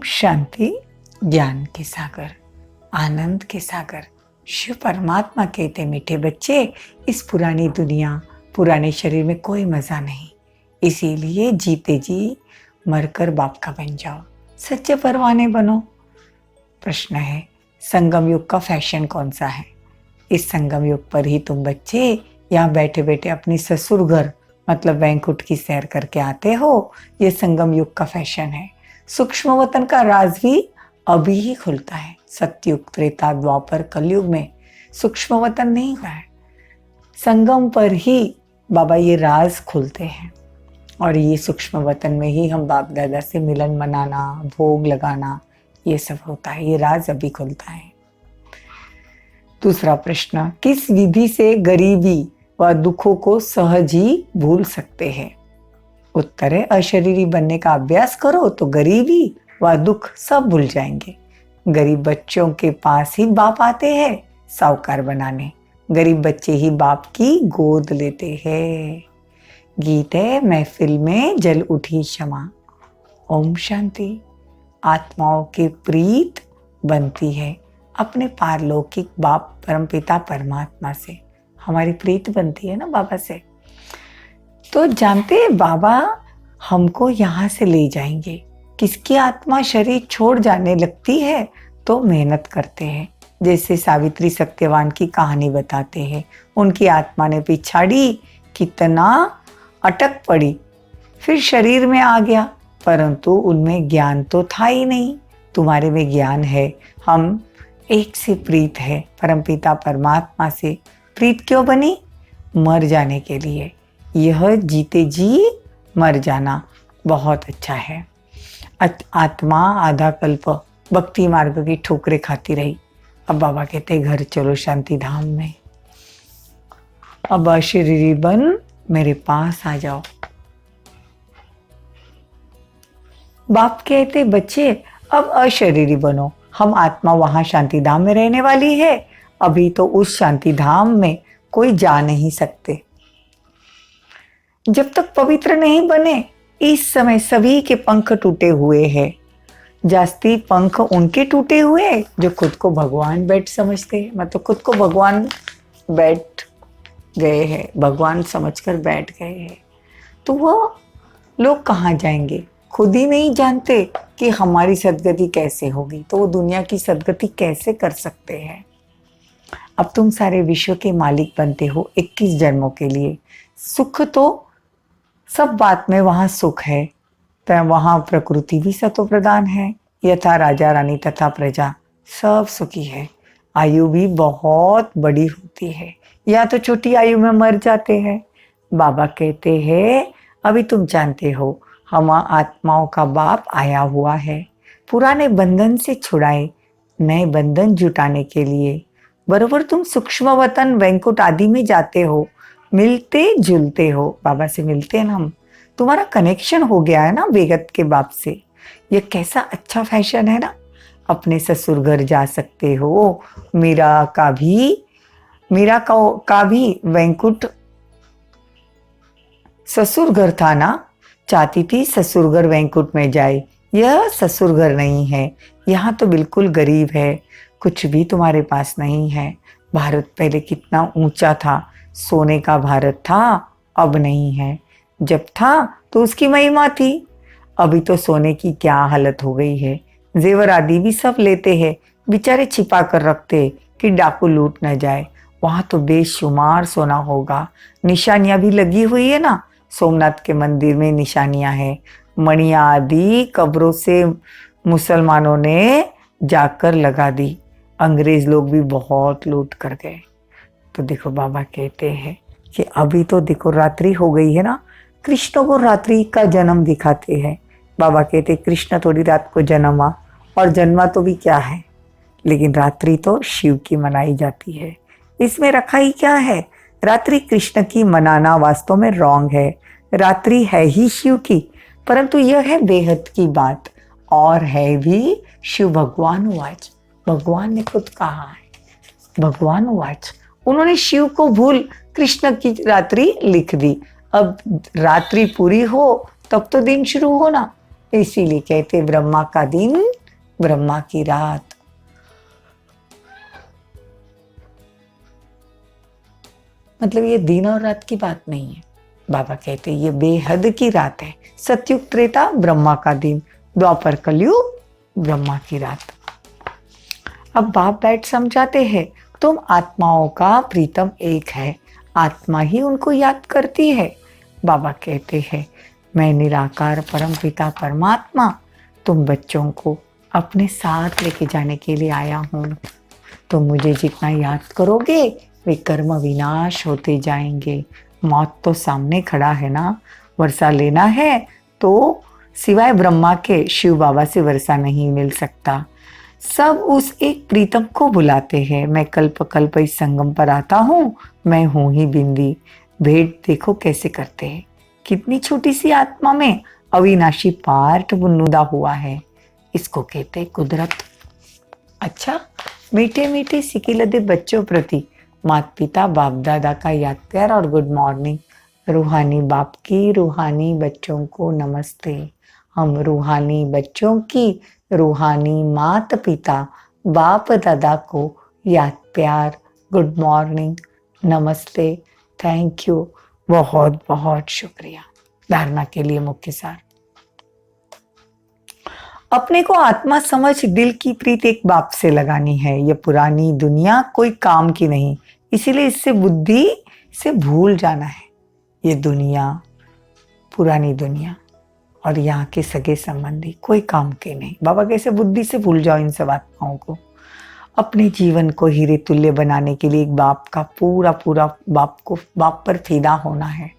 शांति। ज्ञान के सागर, आनंद के सागर शिव परमात्मा कहते, मीठे बच्चे, इस पुरानी दुनिया, पुराने शरीर में कोई मजा नहीं। इसीलिए जीते जी मरकर बाप का बन जाओ, सच्चे परवाने बनो। प्रश्न है, संगम युग का फैशन कौन सा है? इस संगम युग पर ही तुम बच्चे यहाँ बैठे बैठे अपनी ससुर घर मतलब वैंकुट की सैर करके आते हो। ये संगम युग का फैशन है। सूक्ष्म वतन का राज भी अभी ही खुलता है। सतयुग, त्रेता, द्वापर, कलयुग में सूक्ष्म वतन नहीं हुआ है। संगम पर ही बाबा ये राज खुलते हैं और ये सूक्ष्म वतन में ही हम बाप दादा से मिलन मनाना, भोग लगाना, ये सब होता है। ये राज अभी खुलता है। दूसरा प्रश्न, किस विधि से गरीबी व दुखों को सहज ही भूल सकते हैं? उत्तर है, अशरीरी बनने का अभ्यास करो तो गरीबी व दुख सब भूल जाएंगे। गरीब बच्चों के पास ही बाप आते हैं साहूकार बनाने। गरीब बच्चे ही बाप की गोद लेते हैं। गीत है, महफिल में जल उठी क्षमा। ओम शांति। आत्माओं की प्रीत बनती है अपने पारलौकिक बाप परमपिता परमात्मा से। हमारी प्रीत बनती है ना बाबा से। तो जानते हैं, बाबा हमको यहाँ से ले जाएंगे। किसकी आत्मा शरीर छोड़ जाने लगती है तो मेहनत करते हैं। जैसे सावित्री सत्यवान की कहानी बताते हैं, उनकी आत्मा ने पिछाड़ी, कितना अटक पड़ी, फिर शरीर में आ गया, परंतु उनमें ज्ञान तो था ही नहीं। तुम्हारे में ज्ञान है। हम एक से प्रीत है, परमपिता परमात्मा से। प्रीत क्यों बनी? मर जाने के लिए। यह जीते जी मर जाना बहुत अच्छा है। आत्मा आधा कल्प भक्ति मार्ग की ठोकरें खाती रही। अब बाबा कहते, घर चलो शांति धाम में। अब अशरीरी बन मेरे पास आ जाओ। बाप कहते, बच्चे अब अशरीरी बनो। हम आत्मा वहां शांति धाम में रहने वाली है। अभी तो उस शांति धाम में कोई जा नहीं सकते जब तक पवित्र नहीं बने। इस समय सभी के पंख टूटे हुए हैं। जास्ती पंख उनके टूटे हुए जो खुद को भगवान बैठ समझते हैं, मतलब खुद को भगवान बैठ गए हैं, भगवान समझकर बैठ गए हैं। तो वो लोग कहाँ जाएंगे? खुद ही नहीं जानते कि हमारी सदगति कैसे होगी, तो वो दुनिया की सदगति कैसे कर सकते हैं? अब तुम सारे विश्व के मालिक बनते हो 21 जन्मों के लिए। सुख तो सब बात में वहाँ सुख है, तो वहाँ प्रकृति भी सतो प्रधान है। यथा राजा रानी तथा प्रजा सब सुखी है। आयु भी बहुत बड़ी होती है, या तो छोटी आयु में मर जाते हैं। बाबा कहते हैं, अभी तुम जानते हो हम आत्माओं का बाप आया हुआ है, पुराने बंधन से छुड़ाए नए बंधन जुटाने के लिए। बरोबर तुम सूक्ष्म वतन वैंकुट आदि में जाते हो, मिलते जुलते हो, बाबा से मिलते हैं ना हम। तुम्हारा कनेक्शन हो गया है ना बेगत के बाप से। ये कैसा अच्छा फैशन है ना। अपने ससुर घर जा सकते हो। मीरा का भी वैंकुट ससुर घर था ना, चाहती थी ससुर घर वैंकुट में जाए। यह ससुर घर नहीं है, यहाँ तो बिल्कुल गरीब है, कुछ भी तुम्हारे पास नहीं है। भारत पहले कितना ऊंचा था, सोने का भारत था, अब नहीं है। जब था तो उसकी महिमा थी, अभी तो सोने की क्या हालत हो गई है। जेवर आदि भी सब लेते हैं, बेचारे छिपा कर रखते कि डाकू लूट न जाए। वहां तो बेशुमार सोना होगा। निशानियां भी लगी हुई है ना, सोमनाथ के मंदिर में निशानियां हैं। मणियां आदि कब्रों से मुसलमानों ने जाकर लगा दी। अंग्रेज लोग भी बहुत लूट कर गए। तो देखो बाबा कहते हैं कि अभी तो देखो रात्रि हो गई है ना। कृष्ण को रात्रि का जन्म दिखाते हैं। बाबा कहते, कृष्ण थोड़ी रात को जन्मा, और जन्मा तो भी क्या है, लेकिन रात्रि तो शिव की मनाई जाती है। इसमें रखा ही क्या है? रात्रि कृष्ण की मनाना वास्तव में रॉन्ग है। रात्रि है ही शिव की, परंतु यह है बेहद की बात, और है भी शिव भगवान वाच। भगवान ने खुद कहा है, भगवान वाच। उन्होंने शिव को भूल कृष्ण की रात्रि लिख दी। अब रात्रि पूरी हो तब तो दिन शुरू हो ना। इसीलिए कहते ब्रह्मा का दिन, ब्रह्मा की रात। मतलब ये दिन और रात की बात नहीं है, बाबा कहते ये बेहद की रात है। सतयुग त्रेता ब्रह्मा का दिन, द्वापर कलयुग ब्रह्मा की रात। अब बाप बैठ समझाते हैं, तुम आत्माओं का प्रीतम एक है, आत्मा ही उनको याद करती है। बाबा कहते हैं मैं निराकार परम पिता परमात्मा तुम बच्चों को अपने साथ लेके जाने के लिए आया हूँ। तुम मुझे जितना याद करोगे वे कर्म विनाश होते जाएंगे। मौत तो सामने खड़ा है ना, वर्षा लेना है तो सिवाय ब्रह्मा के शिव बाबा से वर्षा नहीं मिल सकता। सब उस एक प्रीतम को बुलाते हैं। मैं कल्प कल्प इस संगम पर आता हूँ, मैं हूँ ही बिंदी। भेंट देखो कैसे करते हैं, कितनी छोटी सी आत्मा में अविनाशी पार्ट बुनुदा हुआ है। इसको कहते हैं कुदरत। अच्छा, मीठे मीठे सिकिलदे बच्चों प्रति माता पिता बाप दादा का याद प्यार और गुड मॉर्निंग। रूहानी बाप की रूहानी बच्चों को नमस्ते। हम रूहानी बच्चों की रूहानी माता पिता बाप दादा को याद प्यार, गुड मॉर्निंग, नमस्ते, थैंक यू, बहुत बहुत शुक्रिया। धारणा के लिए मुख्य सार, अपने को आत्मा समझ दिल की प्रीत एक बाप से लगानी है। ये पुरानी दुनिया कोई काम की नहीं, इसीलिए इससे बुद्धि से भूल जाना है। ये दुनिया, पुरानी दुनिया और यहाँ के सगे संबंधी कोई काम के नहीं। बाबा कैसे बुद्धि से भूल जाओ इन सब आत्माओं को। अपने जीवन को हीरे तुल्य बनाने के लिए एक बाप का पूरा पूरा बाप पर फिदा होना है।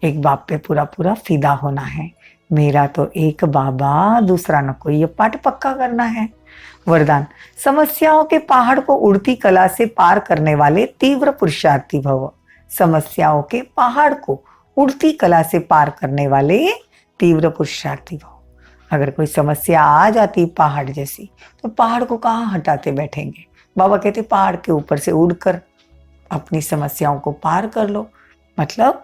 एक बाप पे पूरा पूरा फिदा होना है। मेरा तो एक बाबा, दूसरा न कोई, ये पाठ पक्का करना है। वरदान, समस्याओं के पहाड़ को उड़ती कला से पार करने वाले तीव्र पुरुषार्थी भव। समस्याओं के पहाड़ को उड़ती कला से पार करने वाले तीव्र पुरुषार्थी भव। अगर कोई समस्या आ जाती पहाड़ जैसी, तो पहाड़ को कहाँ हटाते बैठेंगे। बाबा कहते पहाड़ के ऊपर से उड़कर अपनी समस्याओं को पार कर लो। मतलब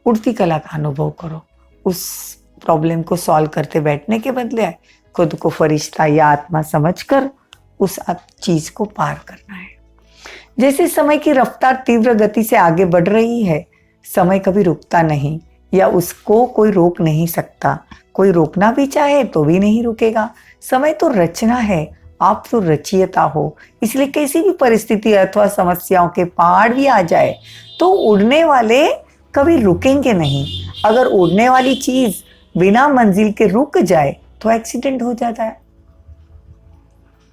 उड़ती कला का अनुभव करो। उस प्रॉब्लम को सॉल्व करते बैठने के बदले खुद को फरिश्ता या आत्मा समझकर उस चीज को पार करना है। जैसे समय की रफ्तार तीव्र गति से आगे बढ़ रही है, समय कभी रुकता नहीं या उसको कोई रोक नहीं सकता। कोई रोकना भी चाहे तो भी नहीं रुकेगा। समय तो रचना है, आप तो रचयिता हो। इसलिए कैसी भी परिस्थिति अथवा समस्याओं के पहाड़ भी आ जाए तो उड़ने वाले कभी रुकेंगे नहीं। अगर उड़ने वाली चीज बिना मंजिल के रुक जाए तो एक्सीडेंट हो जाता है।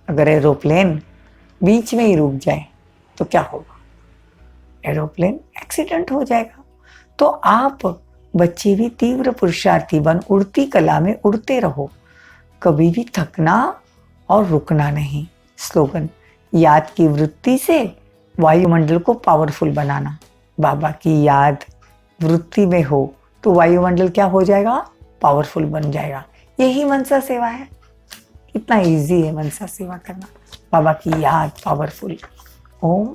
अगर एरोप्लेन बीच में ही रुक जाए तो क्या होगा? एरोप्लेन एक्सीडेंट हो जाएगा। तो आप बच्चे भी तीव्र पुरुषार्थी बन उड़ती कला में उड़ते रहो, कभी भी थकना और रुकना नहीं। स्लोगन, याद की वृत्ति से वायुमंडल को पावरफुल बनाना। बाबा की याद वृत्ति में हो तो वायुमंडल क्या हो जाएगा? पावरफुल बन जाएगा। यही मनसा सेवा है। इतना इजी है मनसा सेवा करना। बाबा की याद पावरफुल। ओम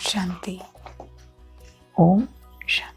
शांति, ओम शांति।